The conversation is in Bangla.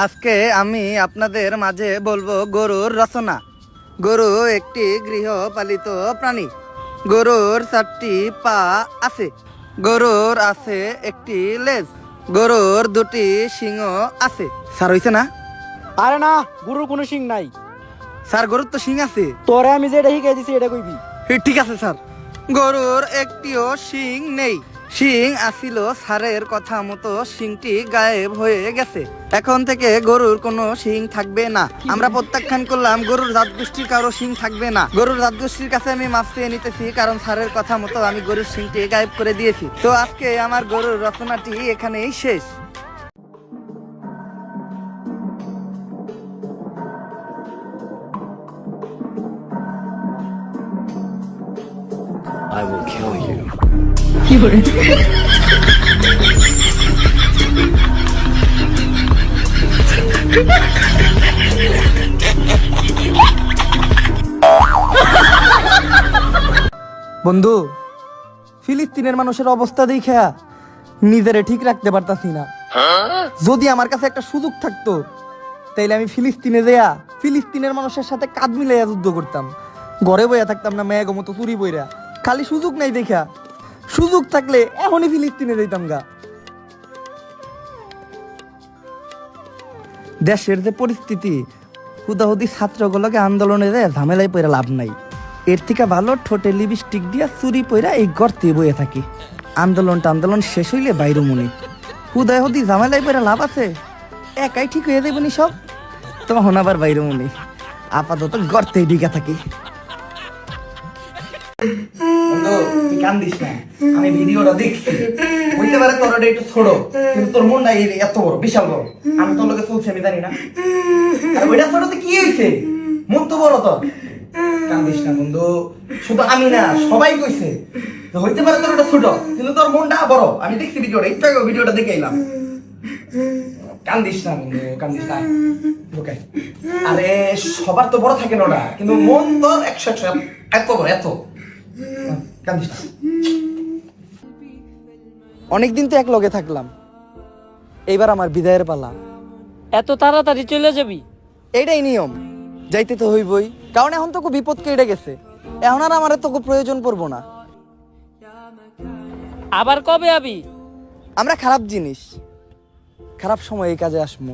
আজকে আমি আপনাদের মাঝে বলবো গরুর রচনা। গরু একটি গৃহপালিত প্রাণী। গরুর 4টি পা আছে। গরুর আছে একটি লেজ। গরুর 2টি শিং আছে। স্যার হইছে না? আরে না, গরুর কোনো শিং নাই। স্যার গরুর তো শিং আছে। তোরে আমি যেটা শিখাই দিছি এটা কইবি। ঠিক আছে স্যার। গরুর একটিও শিং নেই। শিং আসিল স্যারের কথা মতো শিংটি গায়েব হয়ে গেছে। এখন থেকে গরুর কোনো শিং থাকবে না। আমরা প্রত্যাখ্যান করলাম গরুর জাত গোষ্ঠীর কারো শিং থাকবে না। গরুর জাত গোষ্ঠীর কাছে আমি মাপ চেয়ে নিতেছি, কারণ স্যারের কথা মতো আমি গরুর শিংটি গায়েব করে দিয়েছি। তো আজকে আমার গরুর রচনাটি এখানেই শেষ। I will kill you. বন্ধু, ফিলিস্তিনের মানুষের অবস্থা দেখা নিজেরে ঠিক রাখতে পারতাছি না। যদি আমার কাছে একটা সুযোগ থাকতো তাইলে আমি ফিলিস্তিনে যাইয়া ফিলিস্তিনের মানুষের সাথে কাঁধ মিলাইয়া যুদ্ধ করতাম। ঘরে বইয়া থাকতাম না মেঘ মতো চুরি বইরা। খালি সুযোগ নাই দেখা। সুযোগ থাকলে এখনই ফিলিস্তিনে যাইতাম গা। দেশের যে পরিস্থিতি, হুদাহুদি ছাত্রগুলোকে আন্দোলনে যায় ঝামেলায় পড়ে লাভ নাই। এর থেকে ভালো ঠোঁটে লিপস্টিক দিয়া চুরি পইরা এই গর্তে বইয়ে থাকি। আন্দোলন শেষ হইলে বাইরে মনে হুদাহুদি ঝামেলায় পড়ে লাভ আছে। একাই ঠিক হয়ে যাবনি সব, তখন আবার বাইরে মনে। আপাতত গর্তেই ঢিকা থাকি। কান্দিস না, আমি ভিডিওটা দেখছি। হইতে পারে তোর একটু ছোট, কিন্তু তোর মনটা এত বড়, বিশাল বড়। আমি তোর লোকে চলছি, আমি জানি না। আর ওইটা ছোটতে কি হয়েছে? মন তো বড় তোর। কান্দিস না বন্ধু, শুধু আমি না, সবাই কইছে হইতে পারে তোর ওটা ছোট, কিন্তু তোর মনটা বড়। আমি দেখছি ভিডিওটা, একটু আগে ভিডিওটা দেখে এলাম। কান্দিস না বন্ধু, কান্দিস না। ওকে, আরে সবার তো বড় থাকে না ওটা, কিন্তু মন তোর 100 এত বড়, এত। কান্দিস না। অনেকদিন তো এক লগে থাকলাম, এইবার আমার বিদায়ের পালা। এত তাড়াতাড়ি চলে যাবি? এইটাই নিয়ম, যাইতে তো হইবই, কারণ এখন তো বিপদ কেটে গেছে। এখন আর আমার তো প্রয়োজন পড়বো না। আবার কবে আবি? আমরা খারাপ জিনিস, খারাপ সময় এই কাজে আসবো।